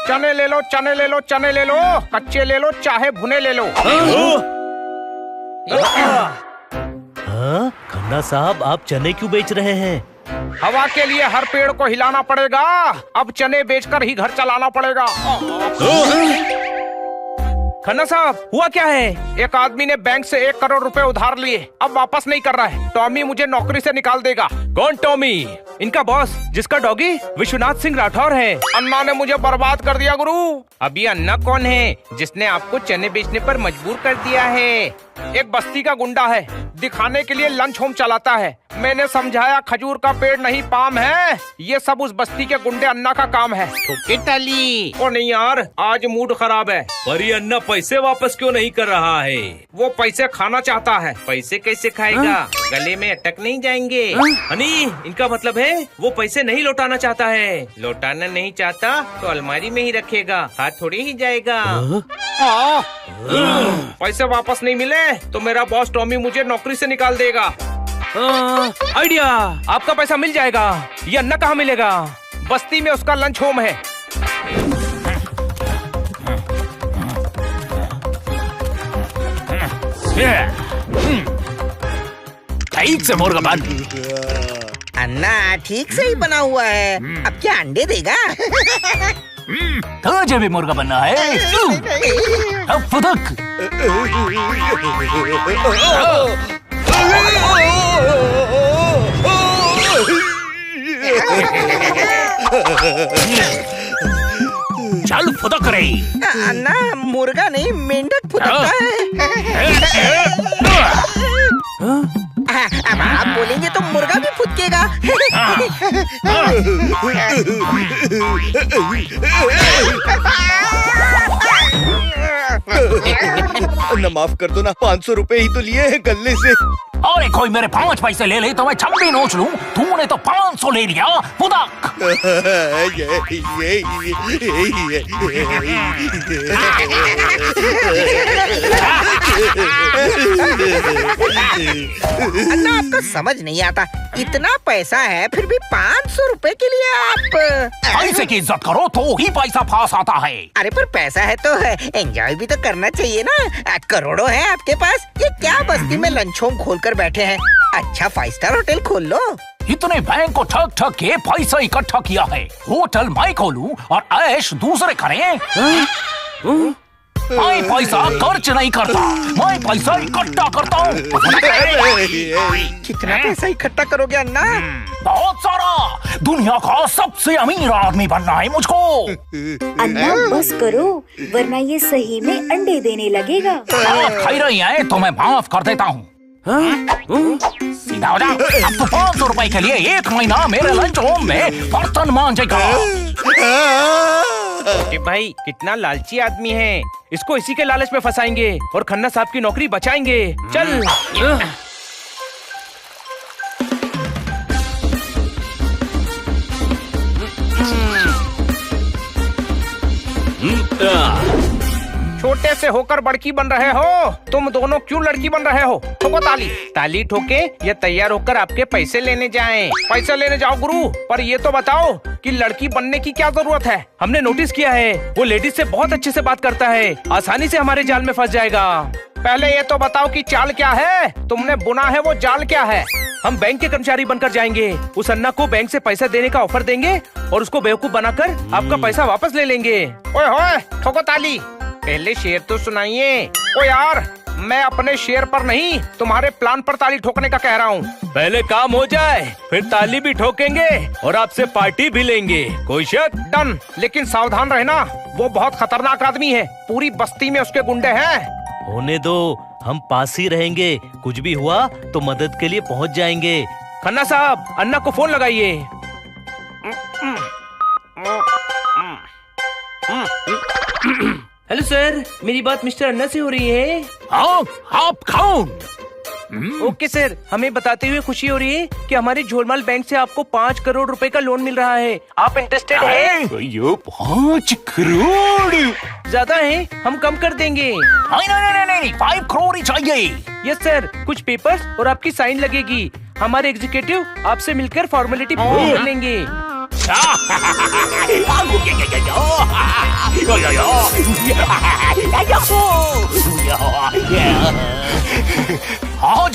चने ले लो, चने ले लो, चने ले लो, कच्चे ले लो चाहे भुने ले लो। खन्ना साहब, आप चने क्यों बेच रहे हैं? हवा के लिए हर पेड़ को हिलाना पड़ेगा, अब चने बेचकर ही घर चलाना पड़ेगा। खन्ना साहब, हुआ क्या है? एक आदमी ने बैंक से 1 करोड़ रुपए उधार लिए, अब वापस नहीं कर रहा है। टॉमी मुझे नौकरी से निकाल देगा। कौन टॉमी? इनका बॉस, जिसका डॉगी विश्वनाथ सिंह राठौर है। अन्ना ने मुझे बर्बाद कर दिया गुरु। अभी अन्ना कौन है जिसने आपको चने बेचने पर मजबूर कर दिया है? एक बस्ती का गुंडा है, दिखाने के लिए लंच होम चलाता है। मैंने समझाया खजूर का पेड़ नहीं पाम है, ये सब उस बस्ती के गुंडे अन्ना का काम है। ठोके टाली। ओ नहीं यार, आज मूड खराब है। पर ये अन्ना पैसे वापस क्यों नहीं कर रहा है? वो पैसे खाना चाहता है। पैसे कैसे खाएगा? गले में अटक नहीं जाएंगे? हनी, इनका मतलब है वो पैसे नहीं लौटाना चाहता है। लौटाना नहीं चाहता तो अलमारी में ही रखेगा, हाथ थोड़ी ही जाएगा। पैसे वापस नहीं मिले तो मेरा बॉस टॉमी मुझे नौकरी से निकाल देगा। आइडिया, आपका पैसा मिल जाएगा। ये अन्ना कहाँ मिलेगा? बस्ती में उसका लंच होम है। ठीक से मुर्गा बन। अन्ना ठीक से ही बना हुआ है, अब क्या अंडे देगा? तुझे भी मुर्गा बनना है? अब फुदक। चल फुदक रे। अन्ना मुर्गा नहीं मेंढक फुदकता है। अब आप बोलेंगे तो मुर्गा भी फुदकेगा। न माफ कर दो ना, 500 रुपए ही तो लिए हैं गल्ले से। अरे कोई मेरे 5 पैसे ले ले तो मैं 26 नोच लूं। तूने तो 500 ले लिया, फुदक। अन्ना आपको समझ नहीं आता, इतना पैसा है फिर भी 500 रुपए के लिए आप। पैसे की इज्जत करो तो ही पैसा पास आता है। अरे पर पैसा है तो एंजॉय भी तो करना चाहिए ना। करोड़ों है आपके पास, ये क्या बस्ती में लंच होम खोल कर बैठे हैं? अच्छा 5 स्टार होटल खोल लो। इतने बैंक को ठग ठग के पैसा इकट्ठा किया है, होटल मैं खोलूं और ऐश दूसरे करें? मैं पैसा खर्च नहीं करता, मैं पैसा इकट्ठा करता हूँ। कितना पैसा इकट्ठा करोगे अन्ना? बहुत सारा। दुनिया का सबसे अमीर आदमी बनना है मुझको। अन्ना बस करो, वरना ये सही में अंडे देने लगेगा। आप खाई रही हैं तो मैं माफ कर देता हूँ। सीधा हो जा। अब तो 500 रुपए के लिए 1 महीना मेरे लंच होम में बर्तन मांजेगा। भाई कितना लालची आदमी है, इसको इसी के लालच में फंसाएंगे और खन्ना साहब की नौकरी बचाएंगे। चल। छोटे से होकर बड़की बन रहे हो, तुम दोनों क्यों लड़की बन रहे हो? ठोको ताली। ताली ठोके या तैयार होकर आपके पैसे लेने जाएं? पैसे लेने जाओ गुरु, पर ये तो बताओ कि लड़की बनने की क्या जरूरत है? हमने नोटिस किया है वो लेडीज से बहुत अच्छे से बात करता है, आसानी से हमारे जाल में फंस जाएगा। पहले ये तो बताओ कि चाल क्या है? तुमने बुना है वो जाल क्या है? हम बैंक के कर्मचारी बनकर जाएंगे, उस अन्ना को बैंक से पैसा देने का ऑफर देंगे और उसको बेवकूफ बनाकर आपका पैसा वापस ले लेंगे। ओए होए, ठोको ताली। पहले शेर तो सुनाइए। ओ यार, मैं अपने शेर पर नहीं तुम्हारे प्लान पर ताली ठोकने का कह रहा हूँ। पहले काम हो जाए फिर ताली भी ठोकेंगे और आपसे पार्टी भी लेंगे। कोई शक? डन, लेकिन सावधान रहना, वो बहुत खतरनाक आदमी है, पूरी बस्ती में उसके गुंडे हैं। होने दो, हम पास ही रहेंगे, कुछ भी हुआ तो मदद के लिए पहुंच जाएंगे। खन्ना साहब, अन्ना को फोन लगाइए। हेलो सर, मेरी बात मिस्टर अन्ना से हो रही है? हाँ, आप कौन? ओके सर, हमें बताते हुए खुशी हो रही है कि हमारे झोलमाल बैंक से आपको 5 करोड़ रुपए का लोन मिल रहा है। आप इंटरेस्टेड हैं? ये 5 करोड़? ज्यादा है, हम कम कर देंगे। नहीं, 5 करोड़ ही चाहिए। यस सर, कुछ पेपर्स और आपकी साइन लगेगी। हमारे एग्जीक्यूटिव आपसे मिलकर फॉर्मेलिटी पूरी कर लेंगे। आ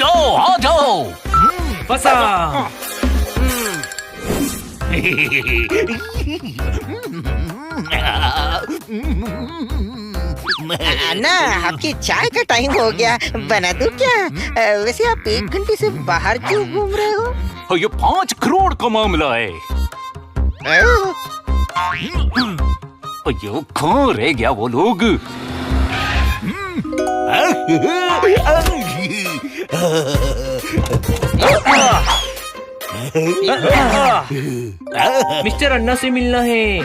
जाओ। फंसा। अन्ना, आपकी चाय का टाइम हो गया, बना दूं क्या? वैसे आप 1 घंटे से बाहर क्यों घूम रहे हो? ये 5 करोड़ का मामला है। ये कहाँ रह गया वो लोग? मिस्टर अन्ना से मिलना है।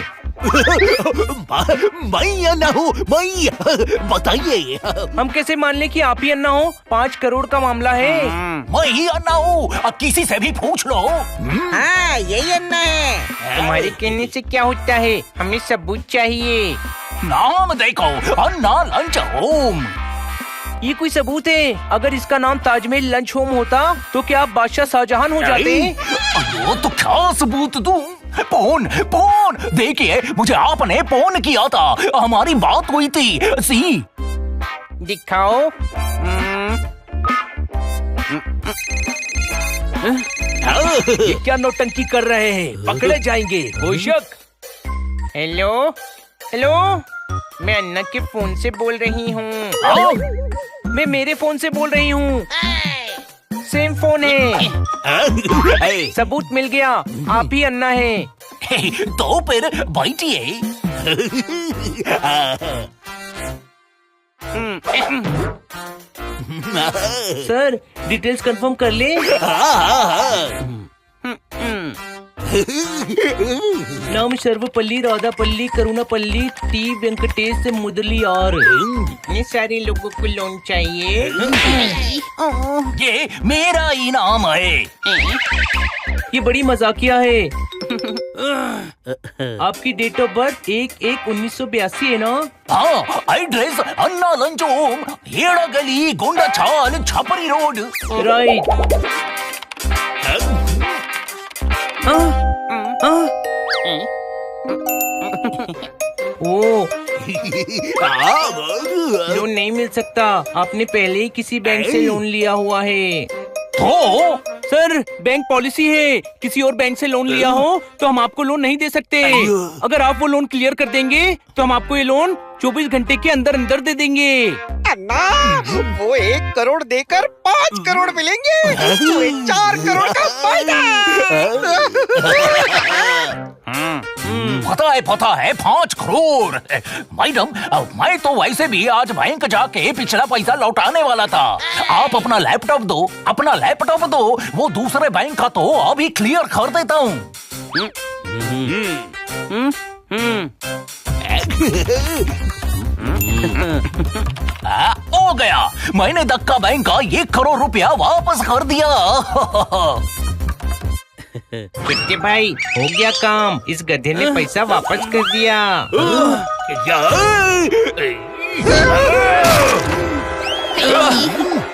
मैं अन्ना हूँ, मैं बताइए। हम कैसे मान ले कि आप ही अन्ना हो? 5 करोड़ का मामला है। मैं ही अन्ना हूँ, किसी से भी पूछ लो। हाँ, यही अन्ना है। तुम्हारे कहने से क्या होता है? हमें सबूत चाहिए। नाम देखो, अन्ना लंच होम। ये कोई सबूत है? अगर इसका नाम ताजमहल लंच होम होता तो क्या आप बादशाह शाहजहां हो जाते? अयो, तो क्या सबूत दूं? फोन देखिए, मुझे आपने फोन किया था, हमारी बात हुई थी। सी दिखाओ। ये क्या नौटंकी कर रहे हैं? पकड़े जाएंगे। बेशक। हेलो, मैं अन्ना के फोन से बोल रही हूँ। मैं मेरे फोन से बोल रही हूँ। सेम फोन है। सबूत मिल गया, आप ही अन्ना हैं। तो फिर बैठिए। सर, डिटेल्स कंफर्म कर ले। नाम सर्वपल्ली, राधापल्ली, करुणापल्ली, टी वेंकटेश मुदलियार। इतने सारे लोगों को लोन चाहिए। ये मेरा इनाम है। ये बड़ी मजाकिया है। आपकी डेट ऑफ बर्थ 1/1/1982 है ना? हाँ, एड्रेस अन्ना लंच होम, हेड़ा गली, गोंडा छाल, छपरी रोड। राइट। ओ, लोन नहीं मिल सकता। आपने पहले ही किसी बैंक से लोन लिया हुआ है। तो सर, बैंक पॉलिसी है, किसी और बैंक से लोन लिया हो तो हम आपको लोन नहीं दे सकते। अगर आप वो लोन क्लियर कर देंगे तो हम आपको ये लोन 24 घंटे के अंदर अंदर दे देंगे। अन्ना, वो 1 करोड़ देकर 5 करोड़ मिलेंगे, तो 4 करोड़ का फायदा। पता है 5 करोड़। मैडम, मैं तो वैसे भी आज बैंक जाके पिछला पैसा लौटाने वाला था। आप अपना लैपटॉप दो, वो दूसरे बैंक का तो अभी क्लियर कर देता हूँ। हो गया, मैंने धक्का बैंक का 1 करोड़ रुपया वापस कर दिया। कुत्ते भाई, हो गया काम। इस गधे ने पैसा वापस कर दिया।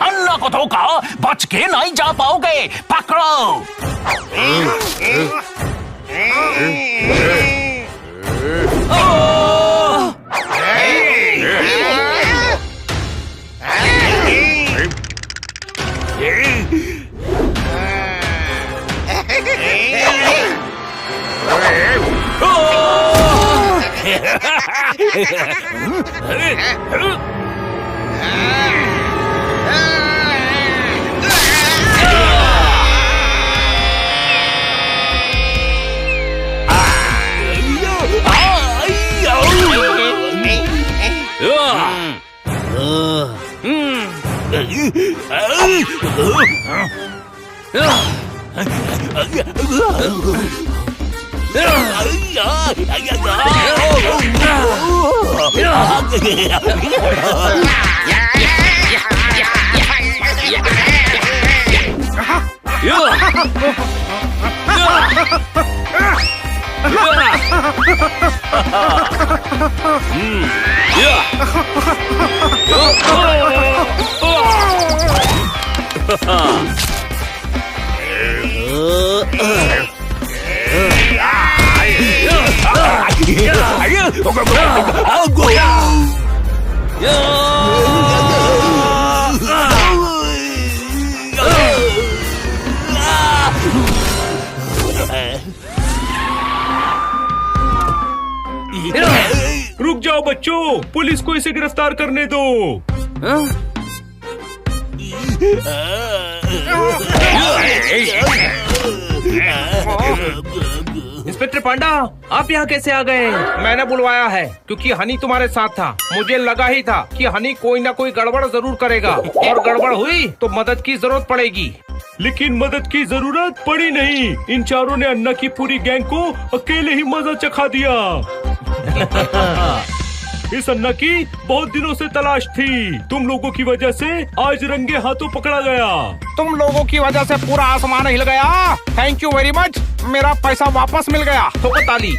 अन्ना को धोखा, बच के नहीं जा पाओगे। पकड़ो। रुक जाओ बच्चों, पुलिस को इसे गिरफ्तार करने दो। इंस्पेक्टर पांडा, आप यहाँ कैसे आ गए? मैंने बुलवाया है क्योंकि हनी तुम्हारे साथ था। मुझे लगा ही था कि हनी कोई ना कोई गड़बड़ जरूर करेगा और गड़बड़ हुई तो मदद की जरूरत पड़ेगी। लेकिन मदद की जरूरत पड़ी नहीं। इन चारों ने अन्ना की पूरी गैंग को अकेले ही मजा चखा दिया। इस अन्ना की बहुत दिनों से तलाश थी। तुम लोगों की वजह से आज रंगे हाथों पकड़ा गया। तुम लोगों की वजह से पूरा आसमान हिल गया। थैंक यू वेरी मच, मेरा पैसा वापस मिल गया। ठोको ताली।